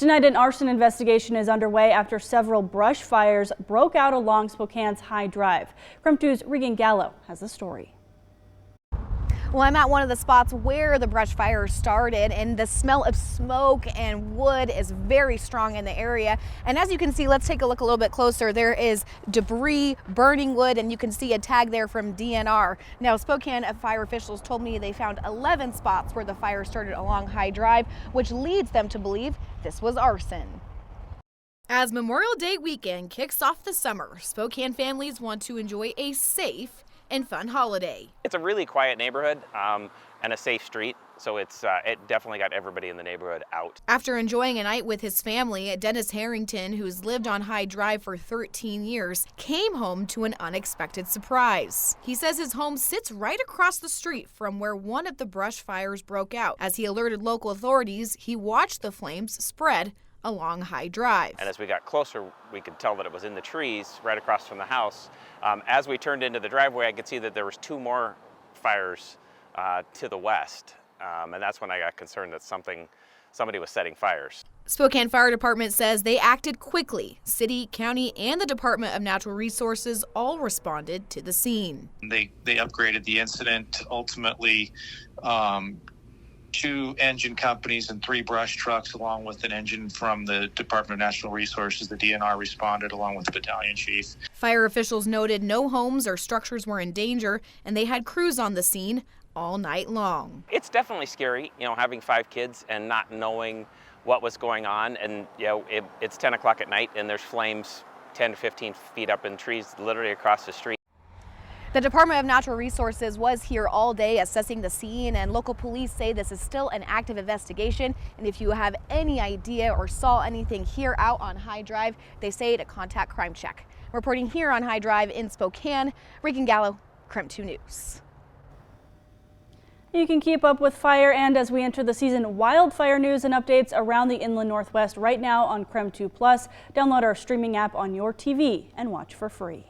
Tonight, an arson investigation is underway after several brush fires broke out along Spokane's High Drive. KREM 2's Regan Gallo has the story. Well, I'm at one of the spots where the brush fire started, and the smell of smoke and wood is very strong in the area. And as you can see, let's take a look a little bit closer. There is debris, burning wood, and you can see a tag there from DNR. Now, Spokane fire officials told me they found 11 spots where the fire started along High Drive, which leads them to believe this was arson. As Memorial Day weekend kicks off the summer, Spokane families want to enjoy a safe and fun holiday. It's a really quiet neighborhood and a safe street, so it definitely got everybody in the neighborhood out. After enjoying a night with his family, Dennis Harrington, who's lived on High Drive for 13 years, came home to an unexpected surprise. He says his home sits right across the street from where one of the brush fires broke out. As he alerted local authorities, he watched the flames spread along High Drive. And as we got closer, we could tell that it was in the trees right across from the house. As we turned into the driveway, I could see that there was 2 more fires to the west. And that's when I got concerned that somebody was setting fires. Spokane Fire Department says they acted quickly. City, county, and the Department of Natural Resources all responded to the scene. They upgraded the incident. Ultimately, 2 engine companies and 3 brush trucks, along with an engine from the Department of Natural Resources, the DNR, responded along with the battalion chief. Fire officials noted no homes or structures were in danger, and they had crews on the scene all night long. It's definitely scary, having 5 kids and not knowing what was going on. And, it's 10 o'clock at night and there's flames 10 to 15 feet up in trees literally across the street. The Department of Natural Resources was here all day assessing the scene, and local police say this is still an active investigation. And if you have any idea or saw anything here out on High Drive, they say to contact Crime Check. Reporting here on High Drive in Spokane, Regan Gallo, KREM 2 News. You can keep up with fire and, as we enter the season, wildfire news and updates around the inland Northwest right now on KREM 2 Plus. Download our streaming app on your TV and watch for free.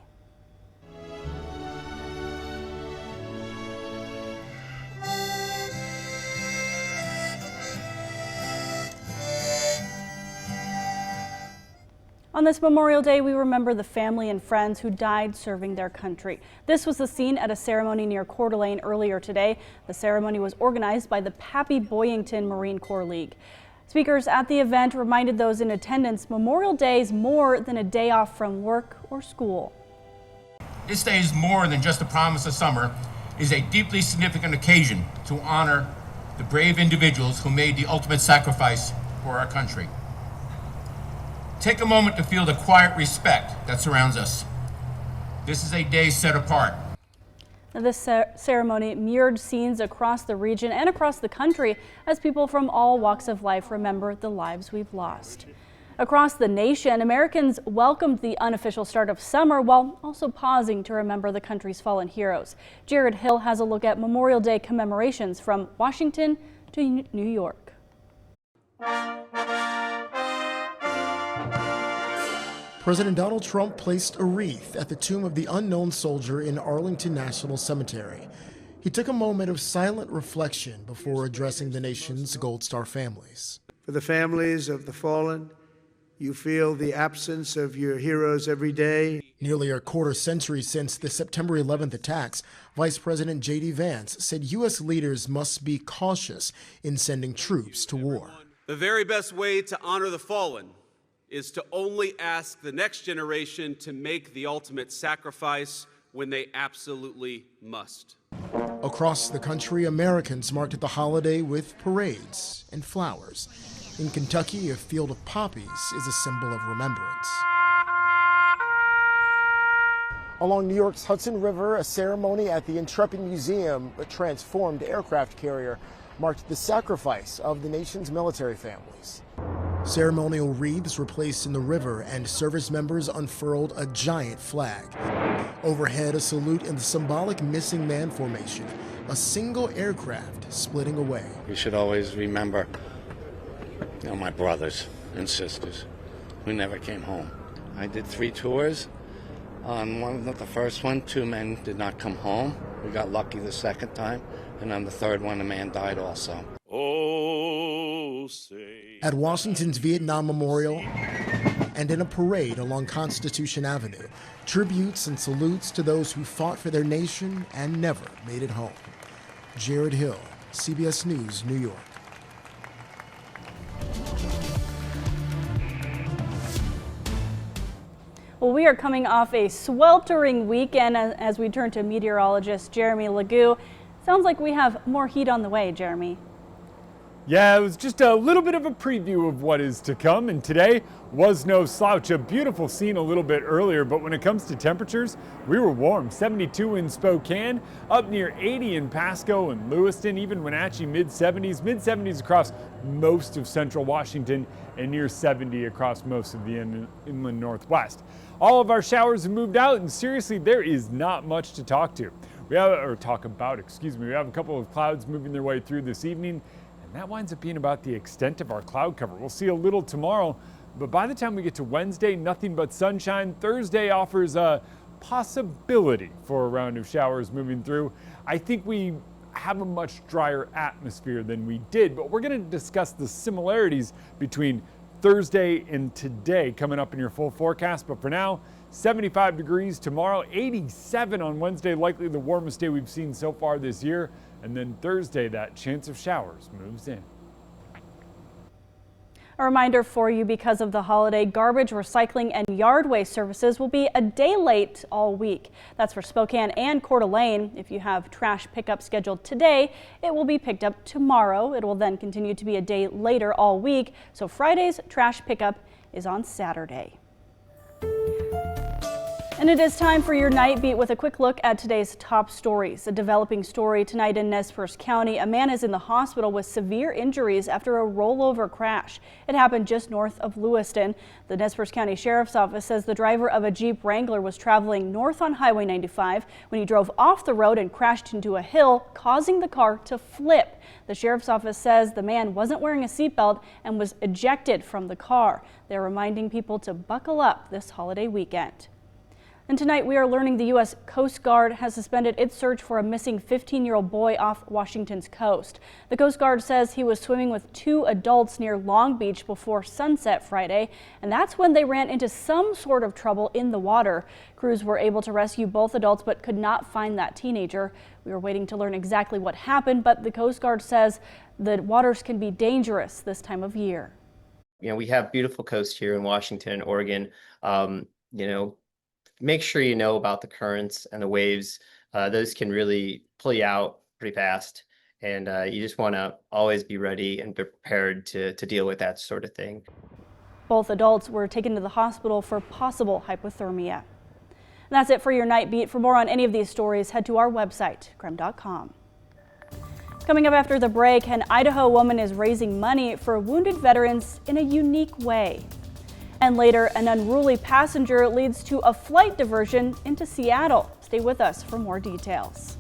On this Memorial Day, we remember the family and friends who died serving their country. This was the scene at a ceremony near Coeur d'Alene earlier today. The ceremony was organized by the Pappy Boyington Marine Corps League. Speakers at the event reminded those in attendance Memorial Day is more than a day off from work or school. This day is more than just a promise of summer. It is a deeply significant occasion to honor the brave individuals who made the ultimate sacrifice for our country. Take a moment to feel the quiet respect that surrounds us. This is a day set apart. Now, this ceremony mirrored scenes across the region and across the country as people from all walks of life remember the lives we've lost. Across the nation, Americans welcomed the unofficial start of summer while also pausing to remember the country's fallen heroes. Jared Hill has a look at Memorial Day commemorations from Washington to New York. President Donald Trump placed a wreath at the tomb of the unknown soldier in Arlington National Cemetery. He took a moment of silent reflection before addressing the nation's Gold Star families. For the families of the fallen, you feel the absence of your heroes every day. Nearly a quarter century since the September 11th attacks, Vice President J.D. Vance said U.S. leaders must be cautious in sending troops to war. The very best way to honor the fallen is to only ask the next generation to make the ultimate sacrifice when they absolutely must. Across the country, Americans marked the holiday with parades and flowers. In Kentucky, a field of poppies is a symbol of remembrance. Along New York's Hudson River, a ceremony at the Intrepid Museum, a transformed aircraft carrier, marked the sacrifice of the nation's military families. Ceremonial wreaths were placed in the river and service members unfurled a giant flag. Overhead, a salute in the symbolic missing man formation, a single aircraft splitting away. We should always remember, my brothers and sisters who never came home. I did 3 tours. On the first one, 2 men did not come home. We got lucky the second time, and on the third one, a man died also. Oh, say At Washington's Vietnam Memorial and in a parade along Constitution Avenue, tributes and salutes to those who fought for their nation and never made it home. Jared Hill, CBS News, New York. Well, we are coming off a sweltering weekend as we turn to meteorologist Jeremy Legoo. Sounds like we have more heat on the way, Jeremy. Yeah, it was just a little bit of a preview of what is to come, and today was no slouch. A beautiful scene a little bit earlier, but when it comes to temperatures, we were warm. 72 in Spokane, up near 80 in Pasco and Lewiston, even Wenatchee mid-70s across most of central Washington, and near 70 across most of the inland northwest. All of our showers have moved out, and seriously, there is not much to talk about. We have a couple of clouds moving their way through this evening, and that winds up being about the extent of our cloud cover. We'll see a little tomorrow, but by the time we get to Wednesday, nothing but sunshine. Thursday offers a possibility for a round of showers moving through. I think we have a much drier atmosphere than we did, but we're going to discuss the similarities between Thursday and today coming up in your full forecast. But for now, 75 degrees tomorrow, 87 on Wednesday, likely the warmest day we've seen so far this year. And then Thursday, that chance of showers moves in. A reminder for you, because of the holiday, garbage, recycling, and yard waste services will be a day late all week. That's for Spokane and Coeur d'Alene. If you have trash pickup scheduled today, it will be picked up tomorrow. It will then continue to be a day later all week. So Friday's trash pickup is on Saturday. And it is time for your Night Beat with a quick look at today's top stories. A developing story tonight in Nez Perce County. A man is in the hospital with severe injuries after a rollover crash. It happened just north of Lewiston. The Nez Perce County Sheriff's Office says the driver of a Jeep Wrangler was traveling north on Highway 95 when he drove off the road and crashed into a hill, causing the car to flip. The Sheriff's Office says the man wasn't wearing a seatbelt and was ejected from the car. They're reminding people to buckle up this holiday weekend. And tonight we are learning the U.S. Coast Guard has suspended its search for a missing 15-year-old boy off Washington's coast. The Coast Guard says he was swimming with two adults near Long Beach before sunset Friday, and that's when they ran into some sort of trouble in the water. Crews were able to rescue both adults but could not find that teenager. We are waiting to learn exactly what happened, but the Coast Guard says the waters can be dangerous this time of year. We have beautiful coast here in Washington and Oregon. Make sure you know about the currents and the waves. Those can really pull you out pretty fast. And you just want to always be ready and prepared to deal with that sort of thing. Both adults were taken to the hospital for possible hypothermia. And that's it for your Night Beat. For more on any of these stories, head to our website, KREM.com. Coming up after the break, an Idaho woman is raising money for wounded veterans in a unique way. And later, an unruly passenger leads to a flight diversion into Seattle. Stay with us for more details.